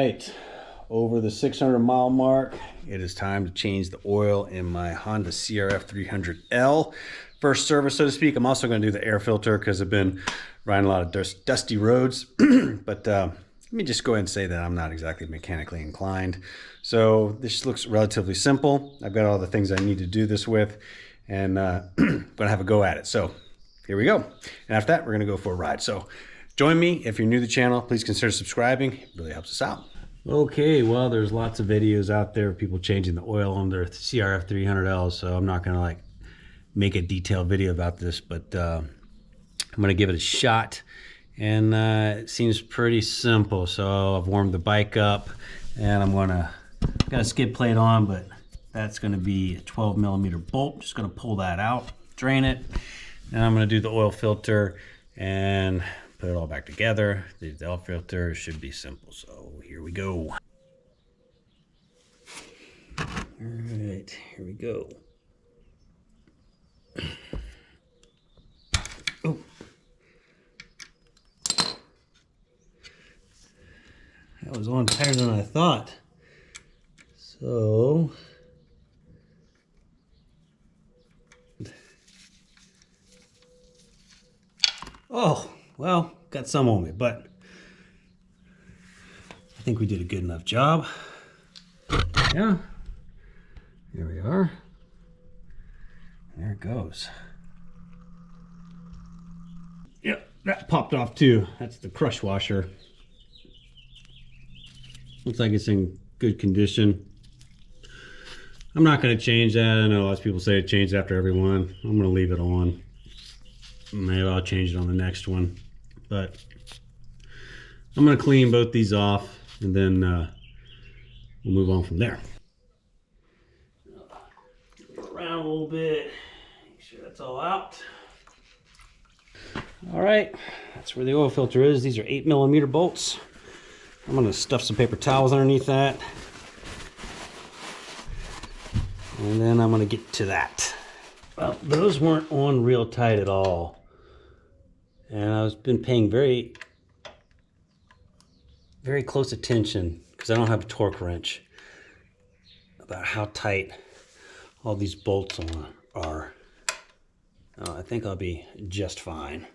right, over the 600-mile mark, it is time to change the oil in my Honda CRF300L. First service, so to speak. I'm also going to do the air filter because I've been riding a lot of dusty roads. But let me just go ahead and say that I'm not exactly mechanically inclined. So this looks relatively simple. I've got all the things I need to do this with, and I'm going to have a go at it. So here we go. And after that, we're going to go for a ride. So join me. If you're new to the channel, please consider subscribing. It really helps us out. Okay, well, there's lots of videos out there of people changing the oil on their CRF300L, so I'm not going to like make a detailed video about this, but I'm going to give it a shot. And it seems pretty simple. So I've warmed the bike up, and I'm going to got a skid plate on, but that's going to be a 12mm bolt. Just going to pull that out, drain it, and I'm going to do the oil filter and put it all back together. The oil filter should be simple, so here we go. All right, here we go. Oh. That was on tighter than I thought. So oh, well, got some on me, but I think we did a good enough job. Yeah, here we are. There it goes. Yep, that popped off too. That's the crush washer. Looks like it's in good condition. I'm not going to change that. I know lots of people say to change after every one. I'm going to leave it on. Maybe I'll change it on the next one. But I'm going to clean both these off, and then we'll move on from there. Get around a little bit. Make sure that's all out. All right, that's where the oil filter is. These are 8mm bolts. I'm going to stuff some paper towels underneath that. And then I'm going to get to that. Well, those weren't on real tight at all. And I've been paying very close attention, because I don't have a torque wrench, about how tight all these bolts are. I think I'll be just fine.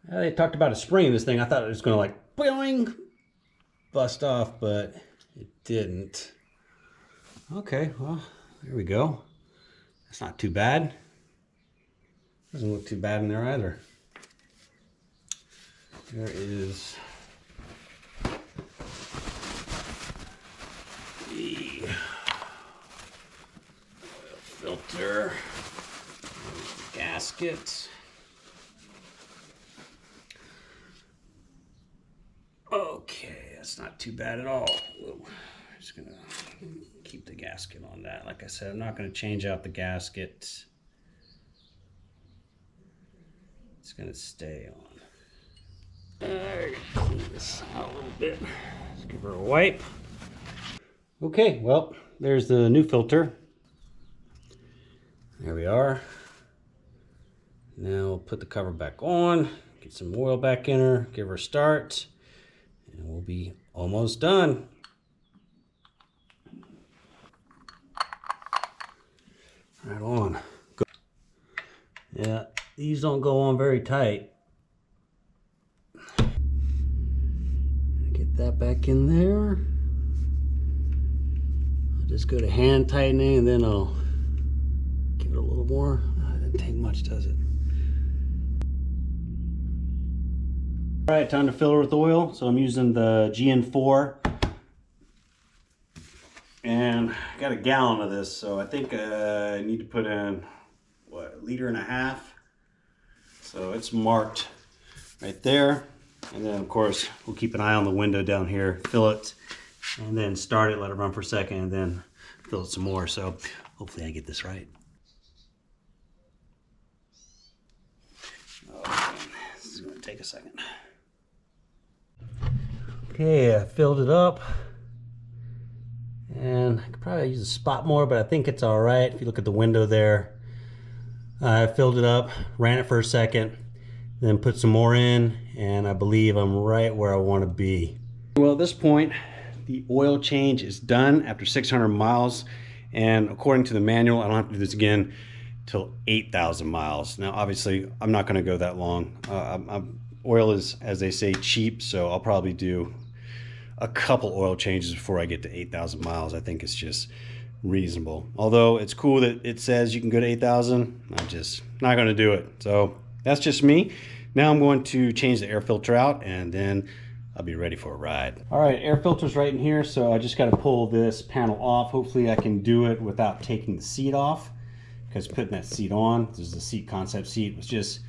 They talked about a spring in this thing. I thought it was going to like boing, bust off, but it didn't. Okay, well, there we go. That's not too bad. Doesn't look too bad in there either. There is the oil filter, the gasket. Okay, that's not too bad at all. Whoa. I'm just gonna keep the gasket on that. Like I said, I'm not gonna change out the gasket. It's gonna stay on. Alright, clean this out a little bit. Let's give her a wipe. Okay, well, there's the new filter. There we are. Now we'll put the cover back on, get some oil back in her, give her a start. And we'll be almost done. Right on. Go. Yeah, these don't go on very tight. Get that back in there. I'll just go to hand tightening, and then I'll give it a little more. Doesn't take much, does it? All right, time to fill her with oil. So I'm using the GN4, and I got a gallon of this. So I think I need to put in, what, 1.5 liters. So it's marked right there. And then of course, we'll keep an eye on the window down here, fill it, and then start it, let it run for a second, and then fill it some more. So hopefully I get this right. take a second. Okay, I filled it up. And I could probably use a spot more, but I think it's all right. If you look at the window there, I filled it up, ran it for a second, then put some more in, and I believe I'm right where I want to be. Well, at this point, the oil change is done after 600 miles. And according to the manual, I don't have to do this again till 8,000 miles. Now, obviously, I'm not going to go that long. Oil is, as they say, cheap, so I'll probably do a couple oil changes before I get to 8,000 miles. I think it's just reasonable. Although it's cool that it says you can go to 8,000, I'm just not going to do it. So that's just me. Now I'm going to change the air filter out, and then I'll be ready for a ride. All right, air filter's right in here, so I just got to pull this panel off. Hopefully I can do it without taking the seat off, because putting that seat on, this is the seat concept seat, was just,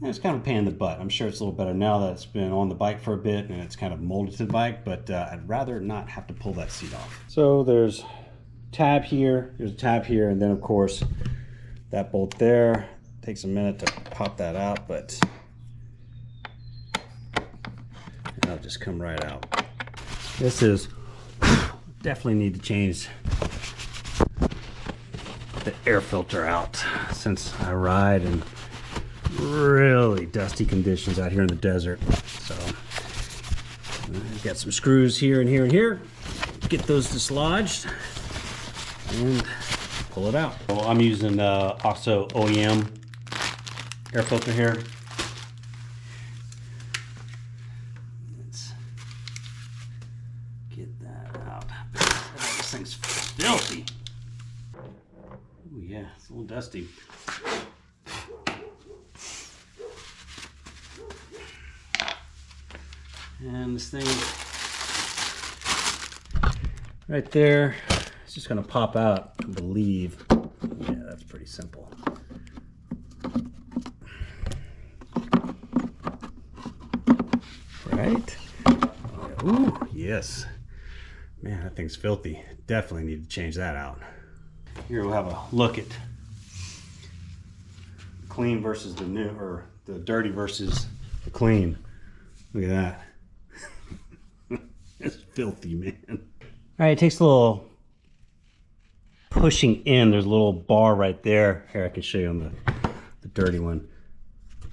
it's kind of a pain in the butt. I'm sure it's a little better now that it's been on the bike for a bit and it's kind of molded to the bike, but I'd rather not have to pull that seat off. So there's a tab here, there's a tab here, and then of course that bolt there. Takes a minute to pop that out, but it'll just come right out. This is, definitely need to change the air filter out since I ride in really dusty conditions out here in the desert. So got some screws here and here and here. Get those dislodged and pull it out. So I'm using also OEM air filter here. Let's get that out. This thing's filthy. Oh yeah, it's a little dusty. And this thing right there, it's just gonna pop out, I believe. Yeah, that's pretty simple. Right? Ooh, yes. Man, that thing's filthy. Definitely need to change that out. Here we'll have a look at clean versus the new, or the dirty versus the clean. Look at that. It's filthy, man. All right, it takes a little pushing in. There's a little bar right there. Here, I can show you on the dirty one.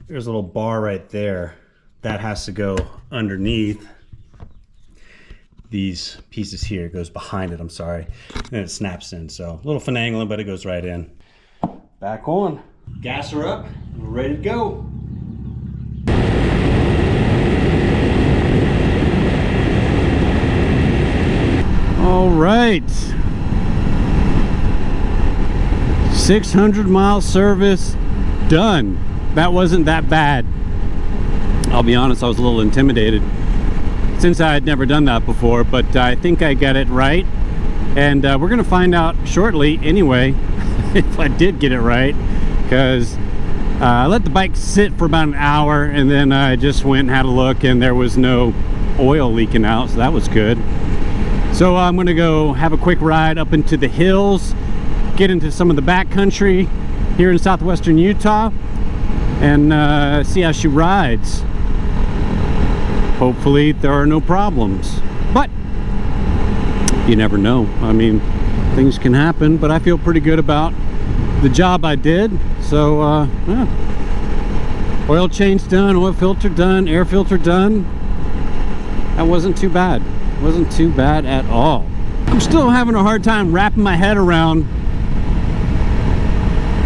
There's a little bar right there. That has to go underneath these pieces here. It goes behind it, I'm sorry. And it snaps in. So a little finagling, but it goes right in. Back on. Gas her up. We're ready to go. All right, 600 mile service done. That wasn't that bad. I'll be honest, I was a little intimidated since I had never done that before, but I think I got it right. And we're gonna find out shortly anyway if I did get it right, because I let the bike sit for about an hour and then I just went and had a look and there was no oil leaking out, so that was good. So I'm gonna go have a quick ride up into the hills, get into some of the backcountry here in southwestern Utah, and see how she rides. Hopefully there are no problems, but you never know. I mean, things can happen, but I feel pretty good about the job I did. So yeah. Oil change done, oil filter done, air filter done. That wasn't too bad. Wasn't too bad at all. I'm still having a hard time wrapping my head around,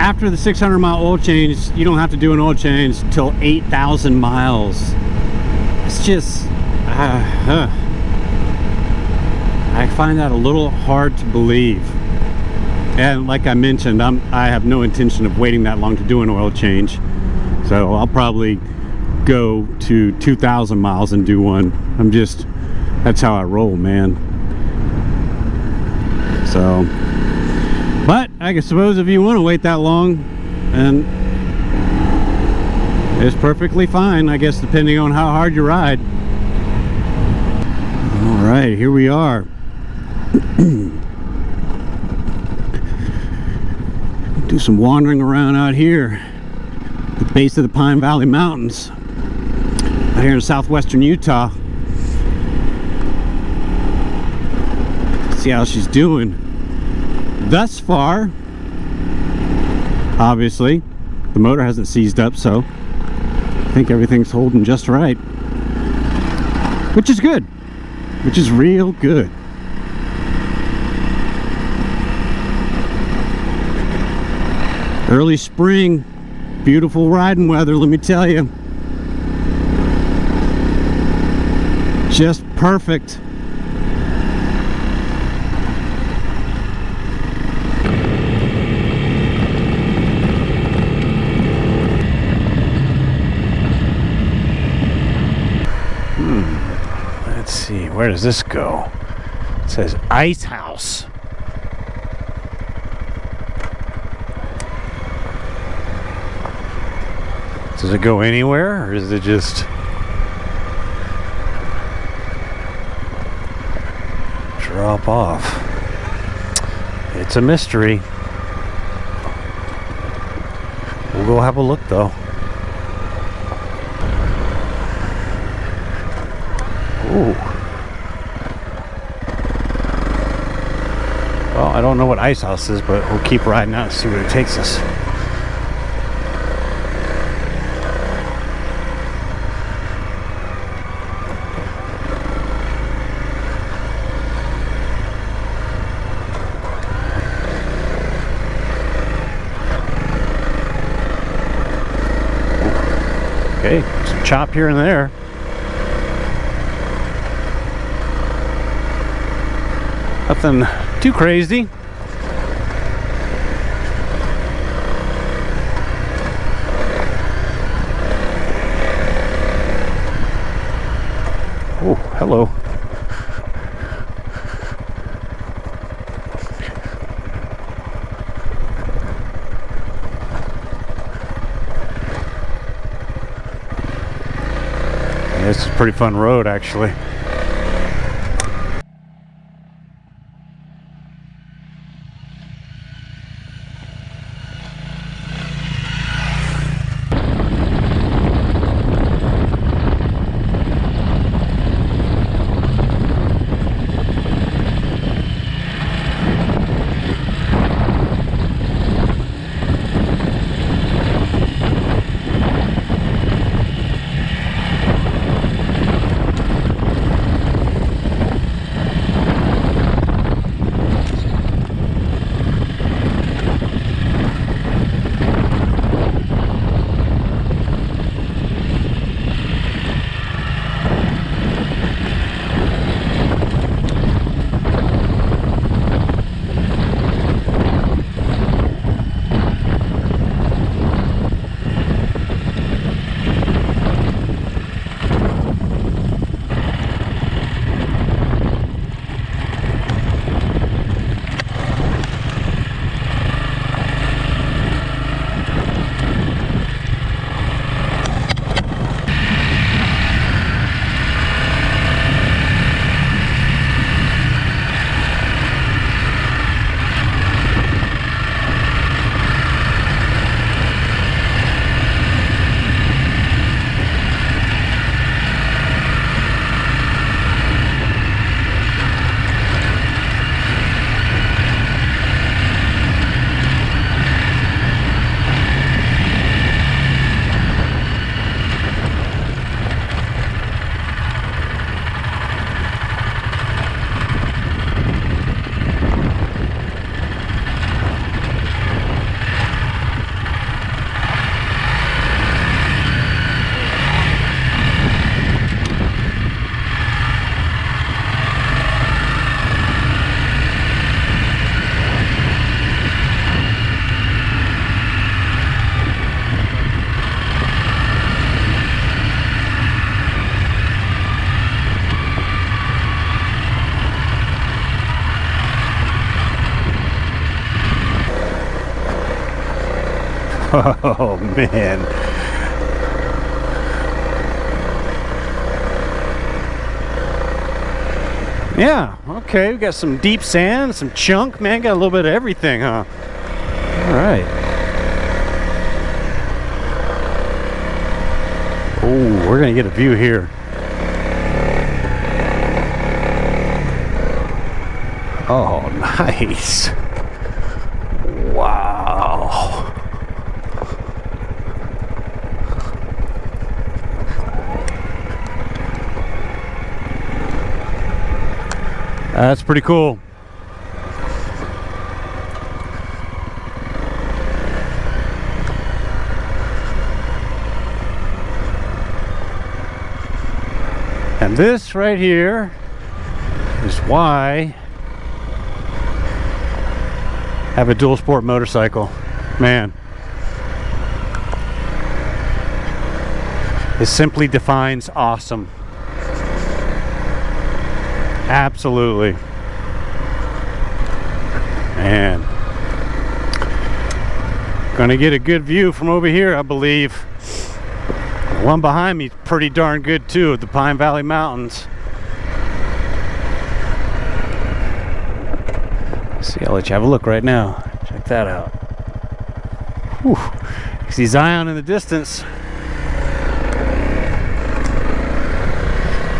after the 600 mile oil change, you don't have to do an oil change till 8,000 miles. It's just I find that a little hard to believe. And like I mentioned, I have no intention of waiting that long to do an oil change, so I'll probably go to 2,000 miles and do one. That's how I roll, man. So, but I suppose if you want to wait that long, and it's perfectly fine, I guess, depending on how hard you ride. All right, here we are. Do some wandering around out here at the base of the Pine Valley Mountains. here in southwestern Utah. See how she's doing thus far. Obviously the motor hasn't seized up, so I think everything's holding just right, which is good, which is real good. Early spring, beautiful riding weather, let me tell you. Just perfect. Let's see, where does this go? It says Ice House. Does it go anywhere, or is it just drop off? It's a mystery. We'll go have a look though. Ooh. Well, I don't know what Ice House is, but we'll keep riding out and see where it takes us. Okay, some chop here and there. Nothing too crazy. Oh, hello. This is a pretty fun road, actually. Oh man. Yeah, okay, we got some deep sand, some chunk, man, got a little bit of everything, huh? All right. Oh, we're gonna get a view here. Oh, nice. Wow. That's pretty cool. And this right here is why I have a dual sport motorcycle. Man, it simply defines awesome. Absolutely. Man, gonna get a good view from over here, I believe. The one behind me is pretty darn good too, at the Pine Valley Mountains. See, I'll let you have a look right now. Check that out. Whew. You see Zion in the distance.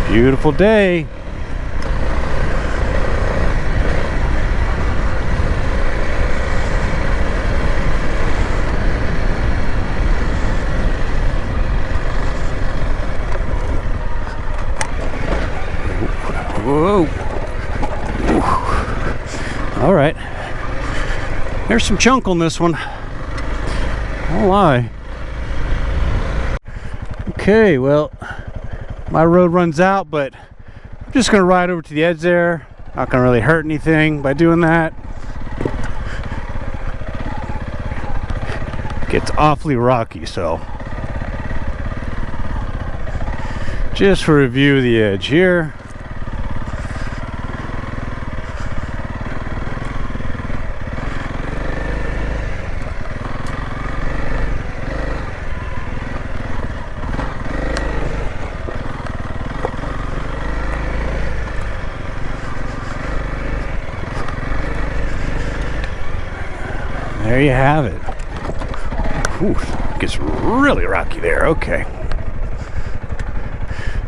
Beautiful day. Whoa. All right. There's some chunk on this one. I'll lie. Okay, well, my road runs out, but I'm just gonna ride over to the edge there. Not gonna really hurt anything by doing that. Gets awfully rocky, so just for a view of the edge here. There you have it. Whew, gets really rocky there. Okay.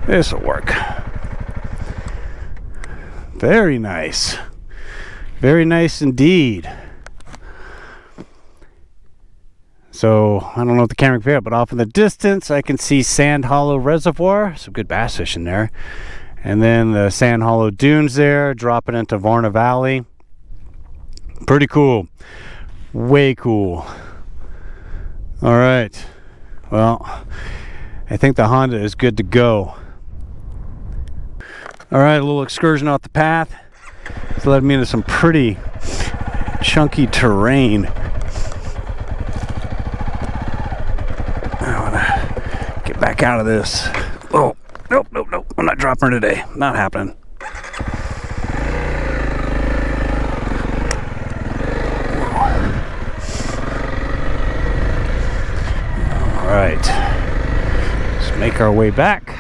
This'll work. Very nice. Very nice indeed. So, I don't know if the camera can pick up, but off in the distance, I can see Sand Hollow Reservoir. Some good bass fishing there. And then the Sand Hollow Dunes there, dropping into Varna Valley. Pretty cool. Way cool. All right. Well, I think the Honda is good to go. All right, a little excursion off the path. It's led me into some pretty chunky terrain. I want to get back out of this. Oh, nope, nope, nope. I'm not dropping her today. Not happening. All right, let's make our way back.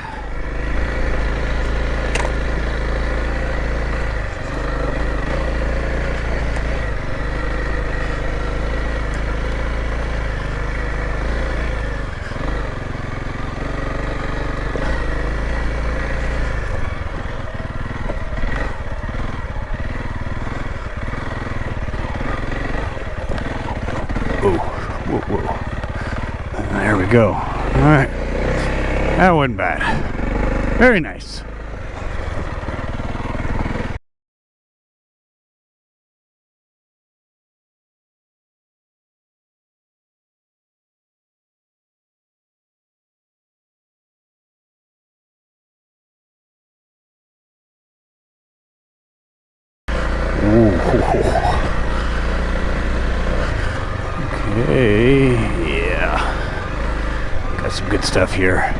Whoa, whoa. There we go. All right. That wasn't bad. Very nice. Ooh. Okay, yeah. Got some good stuff here.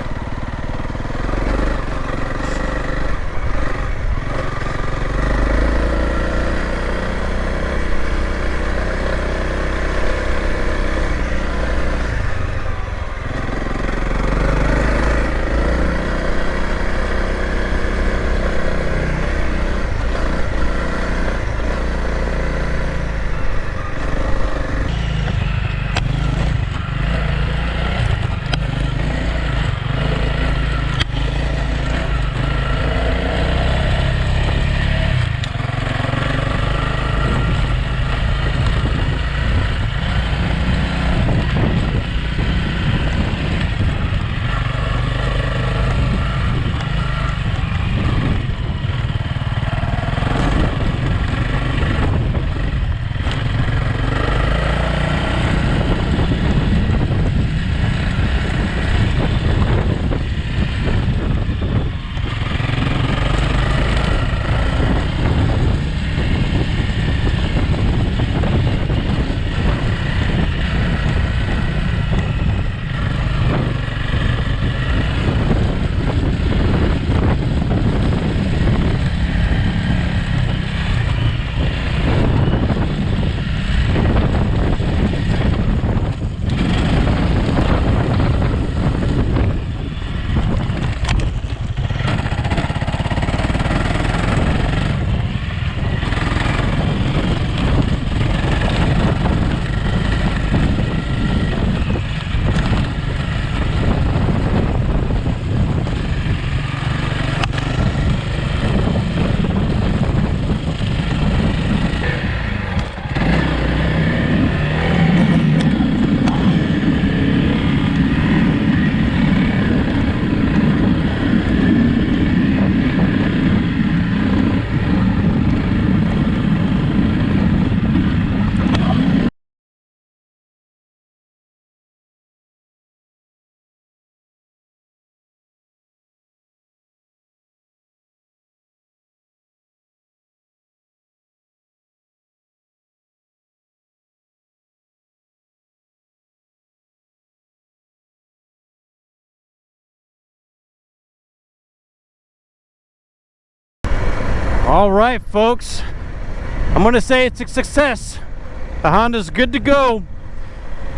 All right, folks, I'm gonna say it's a success. The Honda's good to go.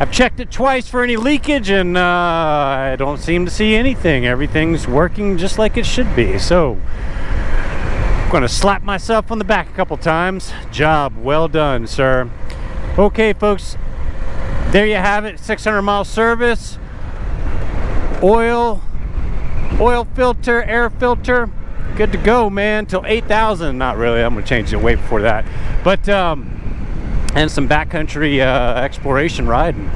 I've checked it twice for any leakage, and I don't seem to see anything. Everything's working just like it should be. So I'm gonna slap myself on the back a couple times. Job well done, sir. Okay, folks, there you have it. 600-mile service. Oil filter, air filter, good to go, man, till 8,000. Not really, I'm gonna change it way before that. But and some backcountry exploration riding.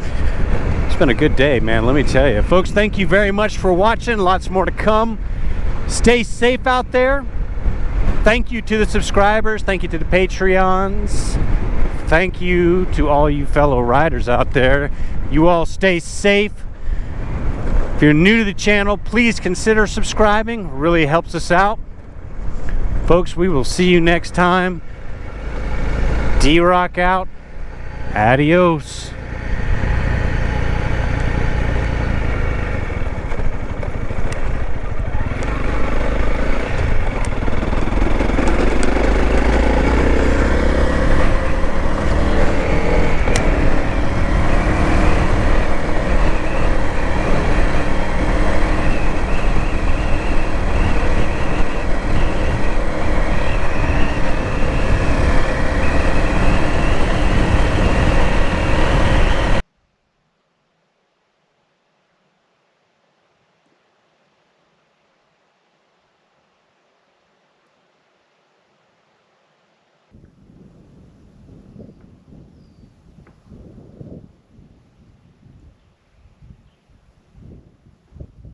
It's been a good day, man, let me tell you. Folks, thank you very much for watching. Lots more to come. Stay safe out there. Thank you to the subscribers. Thank you to the Patreons. Thank you to all you fellow riders out there. You all stay safe. If you're new to the channel, please consider subscribing. It really helps us out. Folks, we will see you next time. D-Rock out. Adios.